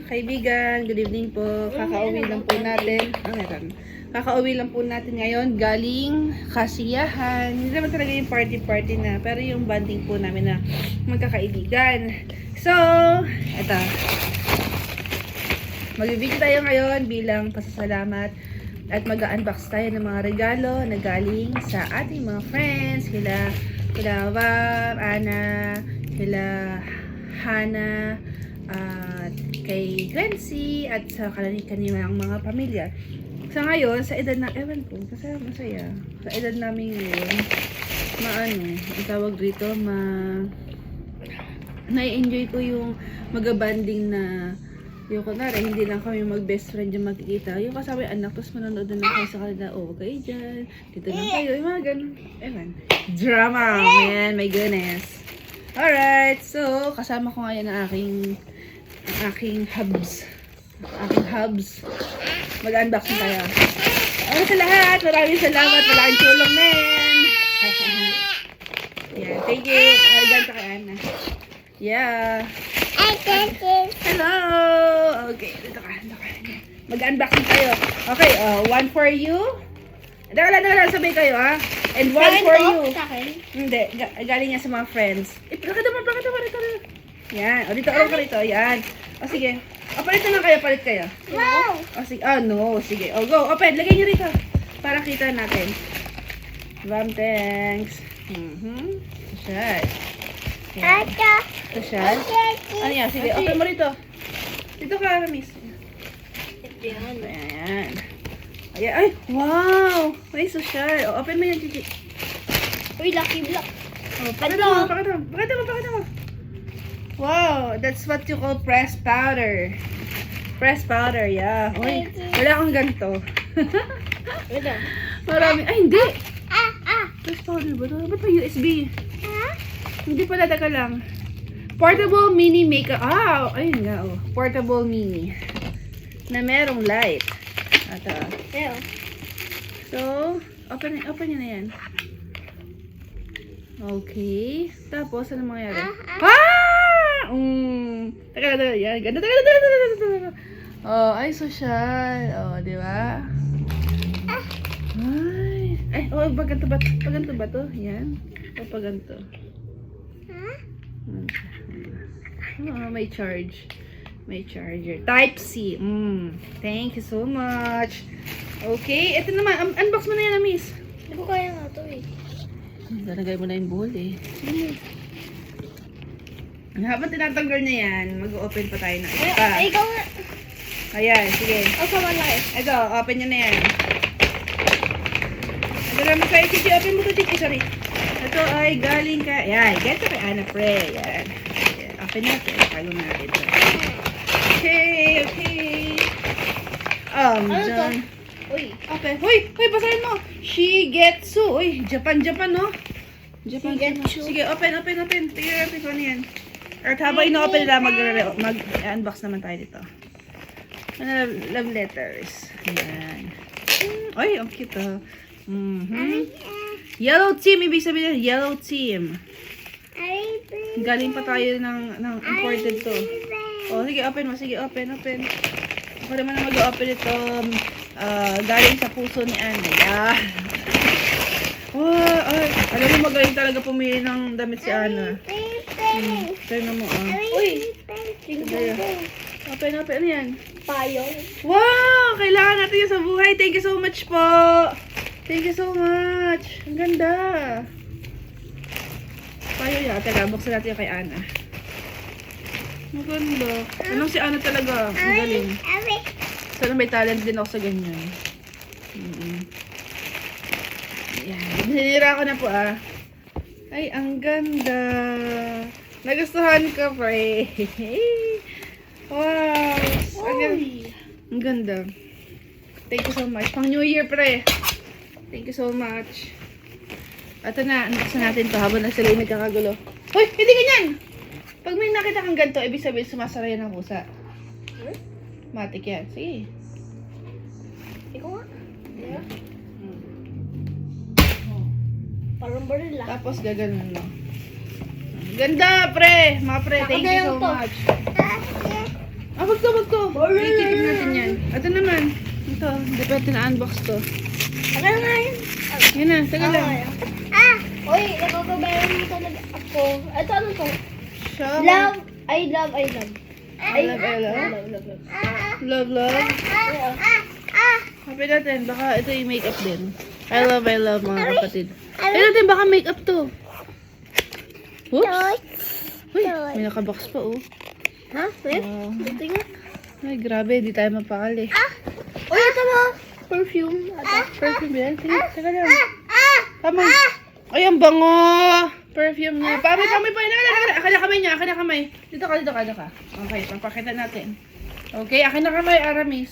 kaibigan. Good evening po. Kakauwi lang po natin. Kakauwi lang po natin ngayon galing kasiyahan. Hindi naman talaga yung party-party na, pero yung bonding po namin na magkakaibigan. So, eto. Mag-video tayo ngayon bilang pasasalamat at mag-unbox tayo ng mga regalo na galing sa ating mga friends. Kila Wam, Ana, kila Hana, at kay Glency, at sa kanilang mga pamilya. Sa ngayon, sa edad na, ewan ko, kasi masaya. Sa edad namin ngayon, ang tawag dito, na-enjoy ko yung mag-banding na, yung kunwari, hindi lang kami mag-best friend yung magkikita. Yung kasama yung anak, tapos manonood na kayo sa kanila, oh, kayo dyan, dito lang kayo, yung mga ganun. Ewan. Drama, man, my goodness. Alright, so, kasama ko ngayon ang aking hubs. Mag-unboxing tayo. Ano sa lahat, maraming salamat, maraming tulong, men. Yeah, thank you. Ganito kay Ana. Yeah. Hello! Okay, dito ka. Mag-unboxing tayo. Okay, one for you. Dala, sabay kayo, ha? And one for you. Hindi, galing niya sa mga friends. Baka naman, rito. Yan, dito, ka rito, yan. Sige. Palit na lang kayo, palit kayo. Wow! Sige, no, sige. Go, open, lagay niyo rito. Para kita natin. Bam, thanks. Social. Social. Ano yan? Sige, open mo rito. Dito ka, miss. Ayan. Ay, wow! Ay, social. Open mo yan, Gigi. Uy, lucky block. Pakita mo. Wow, that's what you call pressed powder. Pressed powder, yeah. Uy, wala akong ganito. Marami. Ay, hindi. Pressed powder ba ito? Ba't pa USB? Hindi pala, taka lang. Portable mini makeup. Ayun nga, oh. Portable mini. Na merong light. Ito. So, open nyo na yan. Okay. Tapos, ano mangyayari? Teka. Yan. Ganda. Oh, ay, social. Oh, di ba? Ay, paganto ba to? Yan. Paganto. May charge. May charger. Type C. Thank you so much. Okay, ito naman. Unbox mo na yan, miss. Hindi ko kaya nga ito eh. Nalagay mo na yung bowl eh. Habang tinatanggal na yan, mag-open pa tayo ng isa. Ikaw nga. Ayan, sige. Sama lang eh. Ito, open nyo na yan. Ito naman kayo, Chichi. Open mo ito, Chichi. Sorry. Ito ay galing ka. Ayan, ganito kay Ana Pre. Ayan. Open natin. Tago natin. Okay. Ano to? Dyan. Uy. Okay. Hoy, basahin mo. Shigetsu. Uy, Japan, no? Shigetsu. Sige, open. Tignan natin kung ano yan. At habang ino-open nila, mag-unbox naman tayo dito. Love letters. Ayan. Ay, ang cute, oh. Yellow team, ibig sabihin yellow team. Galing pa tayo ng imported to. Sige, open mo. Sige, open. Ako naman na mag-open ito. Galing sa puso ni Ana. Alam mo, magaling talaga pumili ng damit si Ana. Tignan mo, Uy. Open. Ano yan? Payong. Wow! Kailangan natin yun sa buhay. Thank you so much po. Thank you so much. Ang ganda. Payo yan. Teka, buksan natin yung kay Ana. Ang ganda. Anong si Ana talaga? Ang galing. Sana may talent din ako sa ganyan. Yan. Hinira ko na po, Ay, ang ganda. Nagustuhan ko, pre. Wow. Ang ganda. Thank you so much. Pang New Year, pre. Thank you so much. Ito na. Unboxin natin to habang na sila yung nagkakagulo. Hoy! Hindi ganyan! Pag may nakita kang ganito, ibig sabihin sumasara yan ang pusa. Matik yan. Sige. Ikaw nga. Parang baril lang. Tapos gaganon mo. Ganda, pre! Mga pre, thank you so much. Wag to. Itikip natin yan. Ito naman. Ito, hindi pa tina-unbox to. Ano nga yun? Yan na, taga lang. Uy, nakakabayan mo talaga ako. Ito ano to? Shower. Love. I love. I love. Love. Happy natin, baka ito yung makeup din. I love mga kapatid. Kaya natin, baka makeup to. Whoops. Uy, may nakabox pa oh. Ha? Wait. Wow. Ito nga. Ay, grabe, di tayo mapakali. Uy, ito mo. Perfume. Perfume yan? Sige, teka lang. Tama. Ay, ang bango! Perfume niya. Pamay pa. Akin na kamay niya, akin na kamay. Dito ka. Okay, papakita natin. Okay, akin na kamay, Aramis.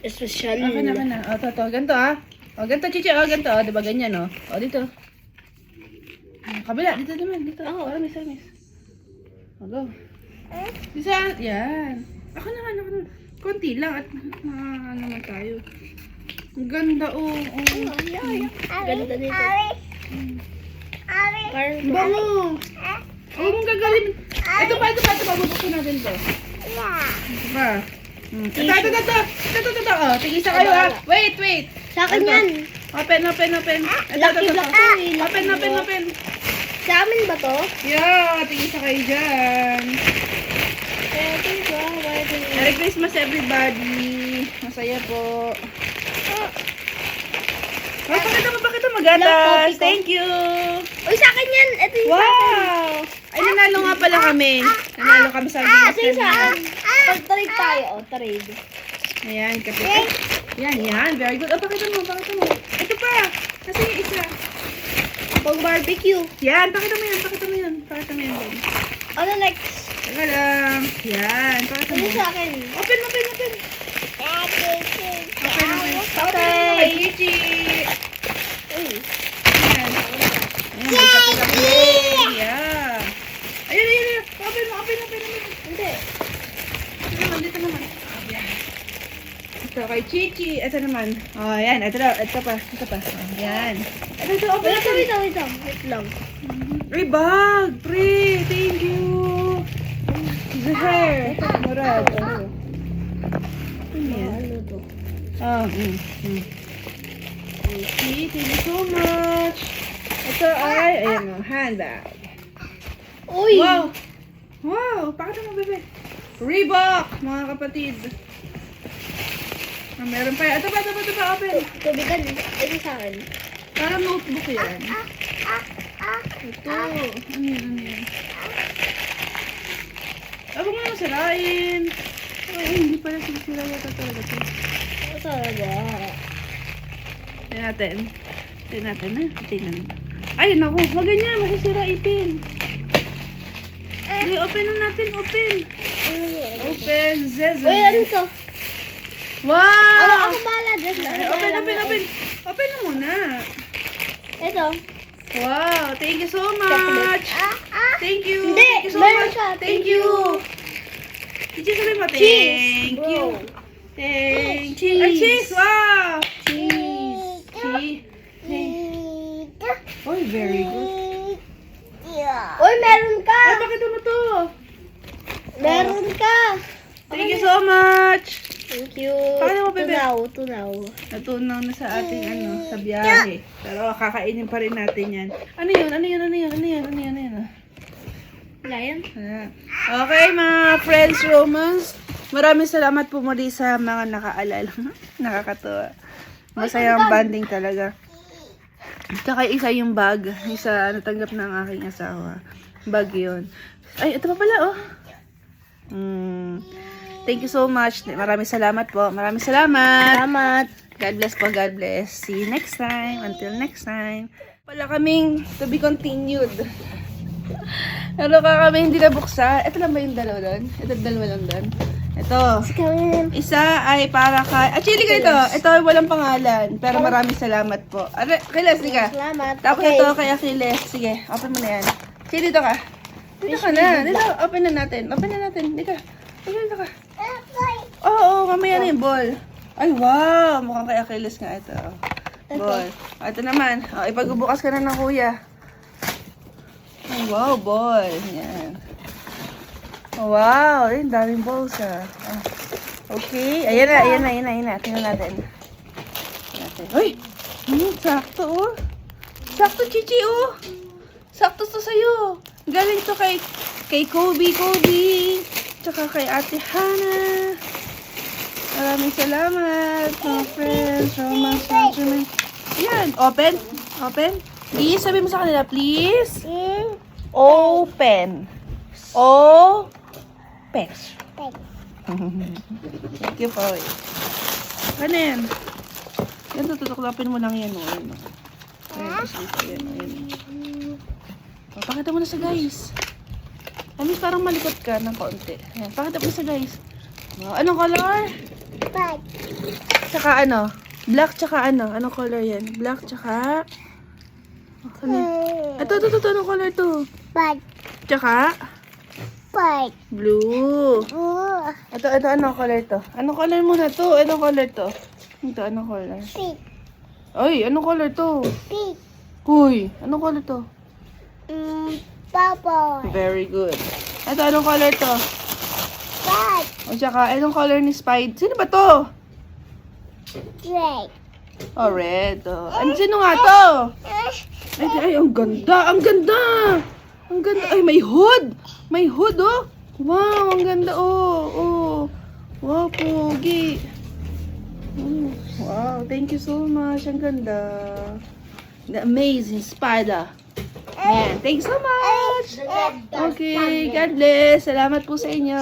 Espesyal. Akin na. O, to. Ganto ah. O, ganto, Chichi. O, ganto. O, diba ganyan, o. O, dito. Kabila, dito naman. Dito. Aramis. O, go. Dito, yan. Ako naman. Konti lang at naman tayo. Ang ganda, oh. Ganda dito. Parang Bango! Huwag mong gagaling. Ito pa. Bubuksan natin to. Ito pa. Ito. Oh, tigisa kayo ha. Wait. sa akin yan. Open. Lucky block to eh. Open. Sa amin ba to? Yeah, tigisa kayo dyan. Merry Christmas everybody. Masaya po. Oh, pakita mo gatas. Thank you. Uy, sa akin yan. Ito yung sa akin. Wow! Ay, nanalo nga pala kami. Nanalo kami sa Ito yung sa akin. Pag-trade tayo. Trade. Ayan, kapit. Yan. Very good. Oh, pakita mo. Ito pa. Kasi yung isa. Pag barbecue. Yan, pakita mo yan. Din. Ano next? Teka lang. Yan, pakita Ito mo. yung sa akin. Open. Okay. Gigi. Uy. Ayan. Yay! Yeah. Ayun. Open mo. Hindi. Dito naman. Ito kay Chichi. Ito naman. Oh, yan. Ito pa. Oh, yan. Ito, open. Wait lang. Ay, bag! Pre! Thank you! Zahar! Murad. Ano to? Okay, thank you so much! Ito ay, ayan o, handbag. Uy! Wow! Pakita mo, bebe. Reebok, mga kapatid. Meron pa yan. Ito pa, open. Tubigan. Ito sa akin. Parang notebook yan. Ito. Ano yan? Huwag mo naman sirain. Ay, hindi pala sisira yata talaga ito. Ano talaga? Tingnan natin. Ay, naku. Wag ganyan. Masisira ipin. Hindi, open na natin. Open. Zez. Uy, ano to? Wow! Ako bahala. Open. Open na muna. Ito. Wow, thank you so much. Thank you. Hindi, Thank you so meron much. ka. Thank you. Chichi, sabi mo, Cheese, thank bro. you. Thank Cheese. Ay, cheese, wow. Cheese. Oh, very good. Uy, meron ka. Ay, pakita mo to. Meron ka. Thank you so much. Thank you. Pakita mo, bebe. Tunaw. Natunaw na sa ating sa biyahe. Pero kakainin pa rin natin yan. Ano yun? Wala yan. Okay, mga friends romance. Maraming salamat po muli sa mga nakaalala. Nakakatuwa. Masayang banding talaga. Tsaka isa yung bag. Isa natanggap ng aking asawa. Bag yun. Ay, ito pa pala, oh. Thank you so much. Maraming salamat po. Maraming salamat. Salamat. God bless po. God bless. See you next time. Until next time. Wala kaming to be continued. Ano ka kami hindi nabuksa? Ito lang ba yung dalawa doon? Ito dalawa lang doon. Ito. Isa ay para kay... Actually, ito. Ito ay walang pangalan. Pero maraming salamat po. Kay Leslie ka. Salamat. Tapos ito kay Achilles. Sige, open mo na yan. Sige, dito ka. Dito ka na. Dito, open na natin. Dito. Dito ka. Oo, mamaya na yung ball. Ay, wow. Mukhang kay Achilles nga ito. Ball. Ito naman. Ipagbubukas ka na ng kuya. Ay, wow, ball. Yan. Wow, ay, daming balls ah. Okay, ayan na. Tingnan natin. Uy! Sakto oh. Sakto, Chichi oh. Sakto to sa'yo. Galing to kay Kobe. Tsaka kay Ate Hana. Maraming salamat, mga friends. Romance, Benjamin. Yan, open. Please, sabi mo sa kanila, please. Open. Open. Thank you po. Ano yan? Yan, tutuklapin mo lang yan. Ayan. Pakita mo na sa guys. Amis, parang malikot ka ng kaunti. Ayan, pakita mo sa guys. Wow, anong color? Black. Tsaka ano? Black tsaka ano? Anong color yan? Black tsaka... Ano? Ito. Anong color to? Black. Tsaka... White. Blue. Blue. Ito, anong color to? Anong color muna to? Anong color to? Ito, anong color? Pink. Ay, anong color to? Pink. Uy, anong color to? Purple. Very good. Ito, anong color to? Black. O tsaka, anong color ni Spide? Sino ba to? Red. Oh, red. Oh. Sino nga to? Ay, ang ganda. Ang ganda. Ay, may hood. May hood, oh. Wow, ang ganda, oh. Wow, pogi. Oh, wow, thank you so much. Ang ganda. The amazing spider. Man, thanks so much. Okay, God bless. Salamat po sa inyo.